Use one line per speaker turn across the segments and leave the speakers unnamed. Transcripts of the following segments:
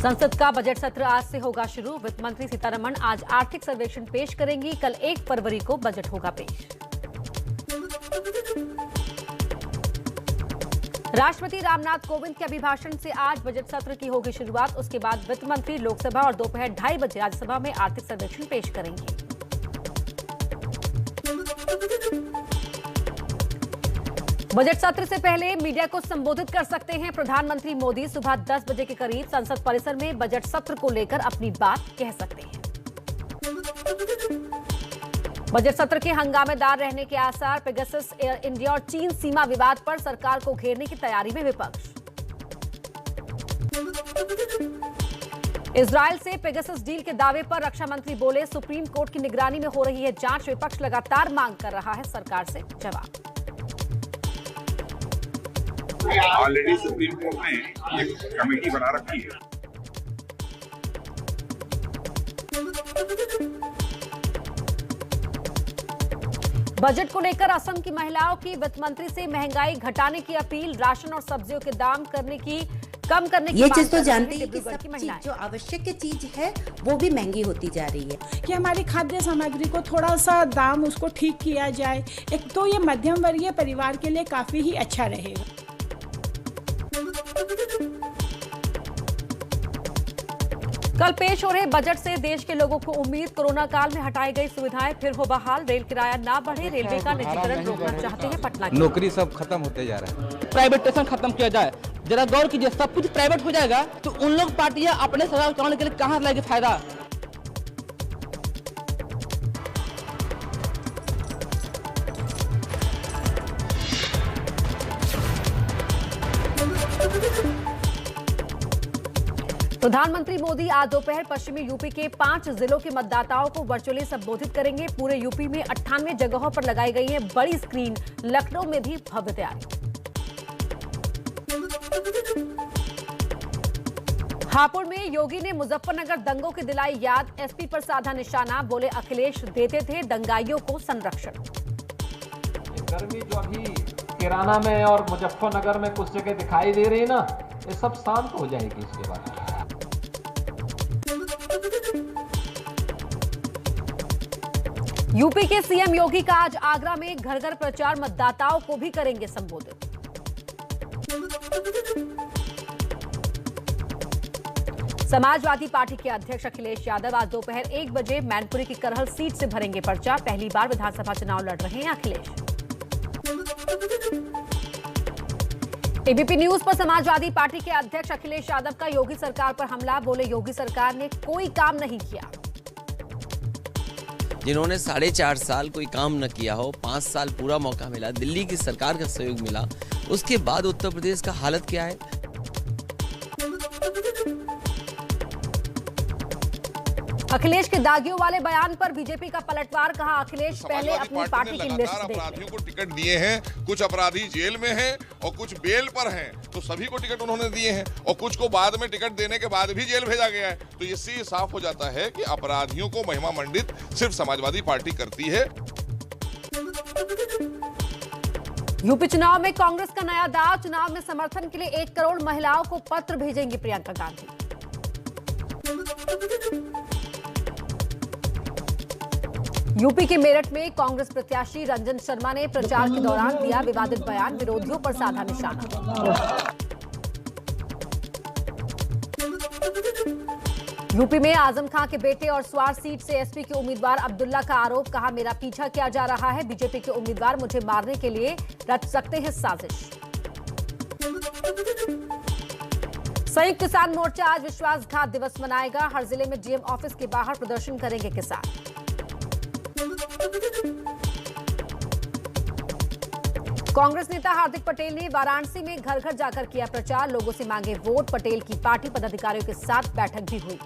संसद का बजट सत्र आज से होगा शुरू। वित्त मंत्री सीतारमण आज आर्थिक सर्वेक्षण पेश करेंगी। कल 1 फरवरी को बजट होगा पेश। राष्ट्रपति रामनाथ कोविंद के अभिभाषण से आज बजट सत्र की होगी शुरुआत। उसके बाद वित्त मंत्री लोकसभा और दोपहर 2:30 बजे राज्यसभा में आर्थिक सर्वेक्षण पेश करेंगे। बजट सत्र से पहले मीडिया को संबोधित कर सकते हैं प्रधानमंत्री मोदी। सुबह 10 बजे के करीब संसद परिसर में बजट सत्र को लेकर अपनी बात कह सकते हैं। बजट सत्र के हंगामेदार रहने के आसार। पेगासस, एयर इंडिया और चीन सीमा विवाद पर सरकार को घेरने की तैयारी में विपक्ष। इजरायल से पेगासस डील के दावे पर रक्षा मंत्री बोले, सुप्रीम कोर्ट की निगरानी में हो रही है जांच। विपक्ष लगातार मांग कर रहा है सरकार से जवाब।
ऑलरेडी सुप्रीम कोर्ट ने एक कमेटी बना रखी है।
बजट को लेकर असम की महिलाओं की वित्त मंत्री से महंगाई घटाने की अपील। राशन और सब्जियों के दाम कम करने की
ये चीज तो जानते हैं कि सब चीज जो आवश्यक चीज है वो भी महंगी होती जा रही है।
कि हमारी खाद्य सामग्री को थोड़ा सा दाम उसको ठीक किया जाए, एक तो ये मध्यम वर्गीय परिवार के लिए काफी ही अच्छा रहेगा।
कल पेश हो रहे बजट से देश के लोगों को उम्मीद। कोरोना काल में हटाई गई सुविधाएं फिर हो बहाल। रेल किराया ना बढ़े। रेलवे का निजीकरण रोकना चाहते हैं पटना के।
नौकरी सब खत्म होते जा रहा है।
प्राइवेटेशन खत्म किया जाए। जरा गौर कीजिए, सब कुछ प्राइवेट हो जाएगा तो उन लोग पार्टियां अपने सरकार चलाने के लिए कहां लाएगी फायदा।
प्रधानमंत्री मोदी आज दोपहर पश्चिमी यूपी के 5 जिलों के मतदाताओं को वर्चुअली संबोधित करेंगे। पूरे यूपी में 98 जगहों पर लगाई गई है बड़ी स्क्रीन। लखनऊ में भी भव्य तैयारी। हापुड़ में योगी ने मुजफ्फरनगर दंगों की दिलाई याद। एसपी पर साधा निशाना। बोले, अखिलेश देते थे दंगाइयों को संरक्षण।
गर्मी जो अभी किराना में और मुजफ्फरनगर में कुछ जगह दिखाई दे रही है ना, ये सब शांत हो जाएगी इसके बाद।
यूपी के सीएम योगी का आज आगरा में घर घर प्रचार। मतदाताओं को भी करेंगे संबोधित। समाजवादी पार्टी के अध्यक्ष अखिलेश यादव आज दोपहर 1 बजे मैनपुरी की करहल सीट से भरेंगे पर्चा। पहली बार विधानसभा चुनाव लड़ रहे हैं अखिलेश। एबीपी न्यूज पर समाजवादी पार्टी के अध्यक्ष अखिलेश यादव का योगी सरकार पर हमला। बोले, योगी सरकार ने कोई काम नहीं किया।
जिन्होंने 4.5 साल कोई काम न किया हो, 5 साल पूरा मौका मिला, दिल्ली की सरकार का सहयोग मिला, उसके बाद उत्तर प्रदेश का हालत क्या है।
अखिलेश के दागियों वाले बयान पर बीजेपी का पलटवार। कहा, अखिलेश पहले अपनी पार्टी की लिस्ट देखें।
अपराधियों को टिकट दिए हैं। कुछ अपराधी जेल में हैं और कुछ बेल पर हैं, तो सभी को टिकट उन्होंने दिए हैं और कुछ को बाद में टिकट देने के बाद भी जेल भेजा गया है। तो इससे साफ हो जाता है कि अपराधियों को महिमा मंडित सिर्फ समाजवादी पार्टी करती है।
यूपी चुनाव में कांग्रेस का नया दांव। चुनाव में समर्थन के लिए 1 करोड़ महिलाओं को पत्र भेजेंगी प्रियंका गांधी। यूपी के मेरठ में कांग्रेस प्रत्याशी रंजन शर्मा ने प्रचार के दौरान दिया विवादित बयान। विरोधियों पर साधा निशाना। यूपी में आजम खां के बेटे और स्वार सीट से एसपी के उम्मीदवार अब्दुल्ला का आरोप। कहा, मेरा पीछा किया जा रहा है। बीजेपी के उम्मीदवार मुझे मारने के लिए रच सकते हैं साजिश। संयुक्त किसान मोर्चा आज विश्वासघात दिवस मनाएगा। हर जिले में डीएम ऑफिस के बाहर प्रदर्शन करेंगे किसान। कांग्रेस नेता हार्दिक पटेल ने वाराणसी में घर घर जाकर किया प्रचार। लोगों से मांगे वोट। पटेल की पार्टी पदाधिकारियों के साथ बैठक भी हुई।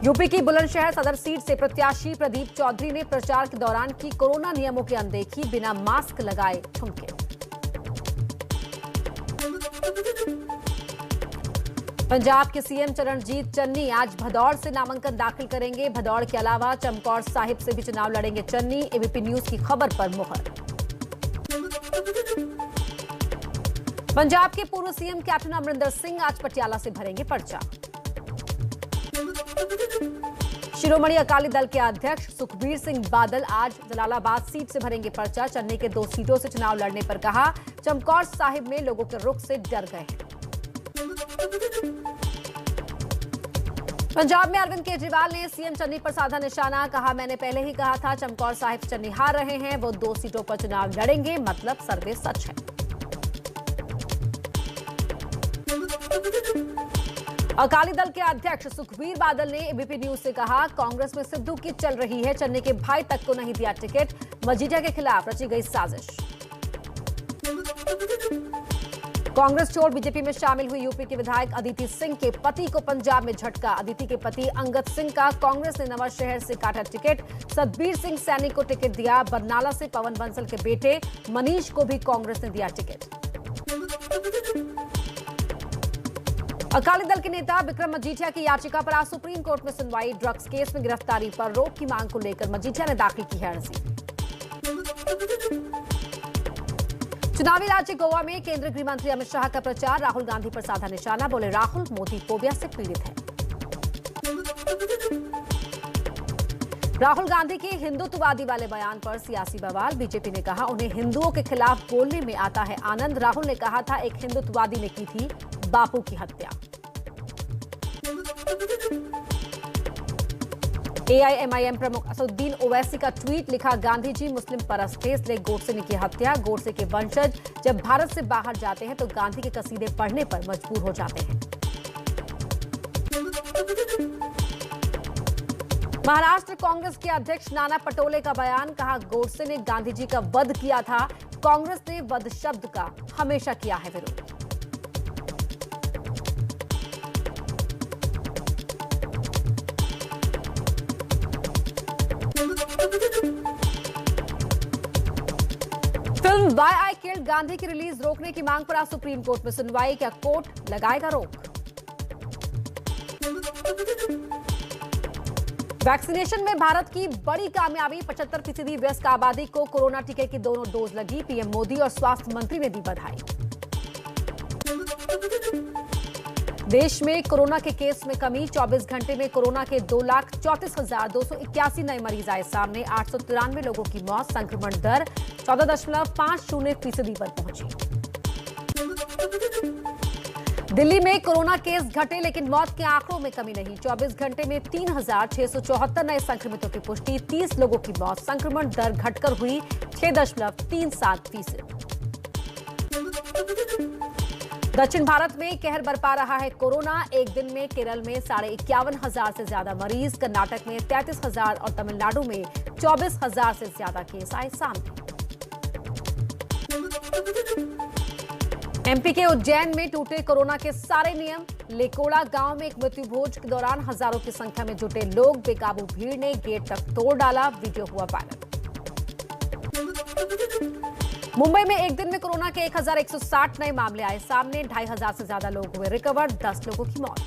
यूपी की बुलंदशहर सदर सीट से प्रत्याशी प्रदीप चौधरी ने प्रचार के दौरान की कोरोना नियमों की अनदेखी। बिना मास्क लगाए ठुमके। पंजाब के सीएम चरणजीत चन्नी आज भदौड़ से नामांकन दाखिल करेंगे। भदौड़ के अलावा चमकौर साहिब से भी चुनाव लड़ेंगे चन्नी। एबीपी न्यूज की खबर पर मुहर। पंजाब के पूर्व सीएम कैप्टन अमरिंदर सिंह आज पटियाला से भरेंगे पर्चा। शिरोमणि अकाली दल के अध्यक्ष सुखबीर सिंह बादल आज जलालाबाद सीट से भरेंगे पर्चा। चन्नी के 2 सीटों से चुनाव लड़ने पर कहा, चमकौर साहिब में लोगों के रुख से डर गए हैं। पंजाब में अरविंद केजरीवाल ने सीएम चन्नी पर साधा निशाना। कहा, मैंने पहले ही कहा था चमकौर साहिब चन्नी हार रहे हैं, वो 2 सीटों पर चुनाव लड़ेंगे, मतलब सर्वे सच है। अकाली दल के अध्यक्ष सुखबीर बादल ने एबीपी न्यूज से कहा, कांग्रेस में सिद्धू की चल रही है, चन्नी के भाई तक को नहीं दिया टिकट, मजीठा के खिलाफ रची गई साजिश। कांग्रेस छोड़ बीजेपी में शामिल हुई यूपी के विधायक अदिति सिंह के पति को पंजाब में झटका। अदिति के पति अंगद सिंह का कांग्रेस ने नवा शहर से काटा टिकट। सतबीर सिंह सैनी को टिकट दिया। बरनाला से पवन बंसल के बेटे मनीष को भी कांग्रेस ने दिया टिकट। अकाली दल के नेता विक्रम मजीठिया की याचिका पर आज सुप्रीम कोर्ट में सुनवाई। ड्रग्स केस में गिरफ्तारी पर रोक की मांग को लेकर मजीठिया ने दाखिल की है अर्जी। चुनावी राज्य गोवा में केंद्रीय गृह मंत्री अमित शाह का प्रचार। राहुल गांधी पर साधा निशाना। बोले, राहुल मोदी फोबिया से पीड़ित है। राहुल गांधी के हिंदुत्ववादी वाले बयान पर सियासी बवाल। बीजेपी ने कहा, उन्हें हिंदुओं के खिलाफ बोलने में आता है आनंद। राहुल ने कहा था, एक हिंदुत्ववादी ने की थी बापू की हत्या। एआईएमआईएम प्रमुख असदुद्दीन ओवैसी का ट्वीट। लिखा, गांधी जी मुस्लिम परस्त थे, इसलिए गोडसे ने की हत्या। गोडसे के वंशज जब भारत से बाहर जाते हैं तो गांधी के कसीदे पढ़ने पर मजबूर हो जाते हैं। महाराष्ट्र कांग्रेस के अध्यक्ष नाना पटोले का बयान। कहा, गोडसे ने गांधी जी का वध किया था, कांग्रेस ने वध शब्द का हमेशा किया है विरोध। Film why I killed Gandhi की रिलीज रोकने की मांग पर आज सुप्रीम कोर्ट में सुनवाई। क्या कोर्ट लगाएगा रोक? वैक्सीनेशन में भारत की बड़ी कामयाबी। 75% वयस्क आबादी को कोरोना टीके की दोनों डोज लगी। पीएम मोदी और स्वास्थ्य मंत्री ने दी बधाई। देश में कोरोना के केस में कमी। 24 घंटे में कोरोना के 2,34,281 नए मरीज आए सामने। 893 लोगों की मौत। संक्रमण दर 14.50% पर पहुंची। दिल्ली में कोरोना केस घटे लेकिन मौत के आंकड़ों में कमी नहीं। 24 घंटे में 3,674 नए संक्रमितों की पुष्टि। 30 लोगों की मौत। संक्रमण दर घटकर हुई 6.37%। दक्षिण भारत में कहर बरपा रहा है कोरोना। एक दिन में केरल में 51,500 से ज्यादा मरीज, कर्नाटक में 33,000 और तमिलनाडु में 24,000 से ज्यादा केस आए सामने। एमपी के उज्जैन में टूटे कोरोना के सारे नियम। लेकोड़ा गांव में एक मृत्यु भोज के दौरान हजारों की संख्या में जुटे लोग। बेकाबू भीड़ ने गेट तक तोड़ डाला। वीडियो हुआ वायरल। मुंबई में एक दिन में कोरोना के 1,160 नए मामले आए सामने। 2,500 से ज्यादा लोग हुए रिकवर। 10 लोगों की मौत।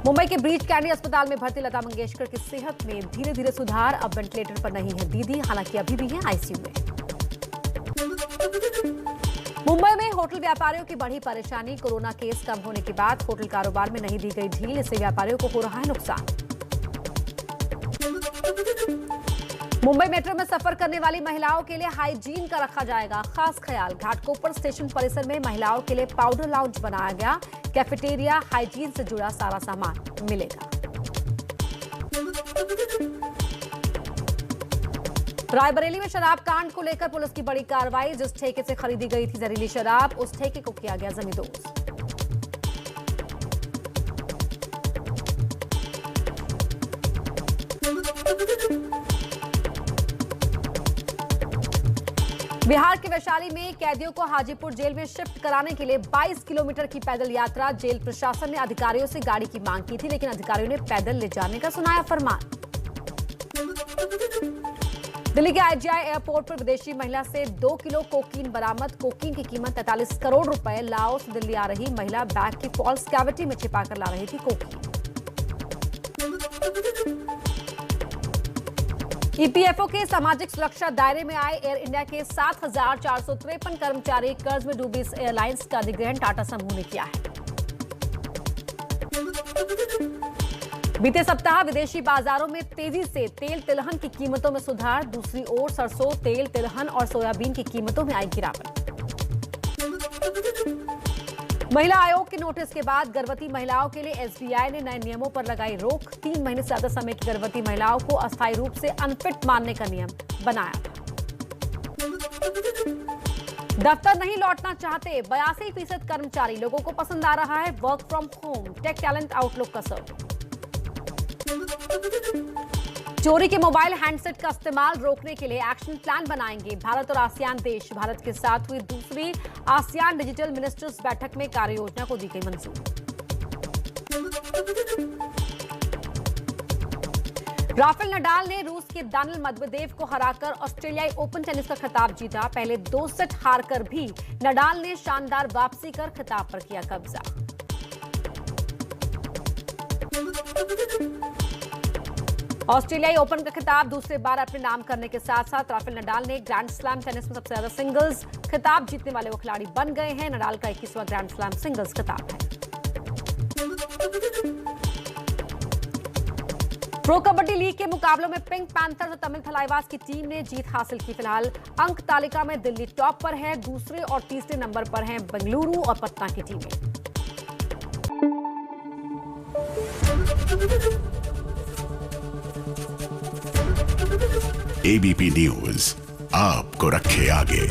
मुंबई के ब्रीच कैंडी अस्पताल में भर्ती लता मंगेशकर की सेहत में धीरे धीरे सुधार। अब वेंटिलेटर पर नहीं है दीदी, हालांकि अभी भी है आईसीयू में। मुंबई में होटल व्यापारियों की बढ़ी परेशानी। कोरोना केस कम होने के बाद होटल कारोबार में नहीं दी गई ढील, इससे व्यापारियों को हो रहा है नुकसान। मुंबई मेट्रो में सफर करने वाली महिलाओं के लिए हाइजीन का रखा जाएगा खास ख्याल। घाटकोपर स्टेशन परिसर में महिलाओं के लिए पाउडर लाउंज बनाया गया। कैफेटेरिया, हाइजीन से जुड़ा सारा सामान मिलेगा। रायबरेली में शराब कांड को लेकर पुलिस की बड़ी कार्रवाई। जिस ठेके से खरीदी गई थी जहरीली शराब, उस ठेके को किया गया जमींदोज। बिहार के वैशाली में कैदियों को हाजीपुर जेल में शिफ्ट कराने के लिए 22 किलोमीटर की पैदल यात्रा। जेल प्रशासन ने अधिकारियों से गाड़ी की मांग की थी, लेकिन अधिकारियों ने पैदल ले जाने का सुनाया फरमान। दिल्ली के आईजीआई एयरपोर्ट पर विदेशी महिला से 2 किलो कोकीन बरामद। कोकीन की कीमत 43 करोड़ रुपए। लाओस से दिल्ली आ रही महिला बैग की फॉल्स कैविटी में छिपाकर ला रही थी कोकीन। ईपीएफओ के सामाजिक सुरक्षा दायरे में आए एयर इंडिया के 7,453 कर्मचारी कर्ज में डूबी इस एयरलाइंस का अधिग्रहण टाटा समूह ने किया है। बीते सप्ताह विदेशी बाजारों में तेजी से तेल तिलहन की कीमतों में सुधार। दूसरी ओर सरसों तेल तिलहन और सोयाबीन की कीमतों में आई गिरावट। महिला आयोग के नोटिस के बाद गर्भवती महिलाओं के लिए एसबीआई ने नए नियमों पर लगाई रोक। 3 महीने से ज्यादा समय की गर्भवती महिलाओं को अस्थायी रूप से अनफिट मानने का नियम बनाया था। दफ्तर नहीं लौटना चाहते 82% कर्मचारी, लोगों को पसंद आ रहा है work from home. Tech talent outlook का सर्वे। चोरी के मोबाइल हैंडसेट का इस्तेमाल रोकने के लिए एक्शन प्लान बनाएंगे भारत और आसियान देश। भारत के साथ हुई दूसरी आसियान डिजिटल मिनिस्टर्स बैठक में कार्य योजना को दी गई मंजूरी। राफेल नडाल ने रूस के दानिल मेदवेदेव को हराकर ऑस्ट्रेलियाई ओपन टेनिस का खिताब जीता। पहले 2 सेट हारकर भी नडाल ने शानदार वापसी कर खिताब पर किया कब्जा। ऑस्ट्रेलियाई ओपन का खिताब दूसरे बार अपने नाम करने के साथ साथ राफेल नडाल ने ग्रैंड स्लैम टेनिस में सबसे ज्यादा सिंगल्स खिताब जीतने वाले वो खिलाड़ी बन गए हैं। नडाल का 21वां ग्रैंड स्लैम सिंगल्स खिताब है। प्रो कबड्डी लीग के मुकाबलों में पिंक पैंथर्स और तमिल थलाइवास की टीम ने जीत हासिल की। फिलहाल अंक तालिका में दिल्ली टॉप पर है। दूसरे और तीसरे नंबर पर हैं बेंगलुरु और पटना की टीमें।
एबीपी न्यूज आपको रखे आगे।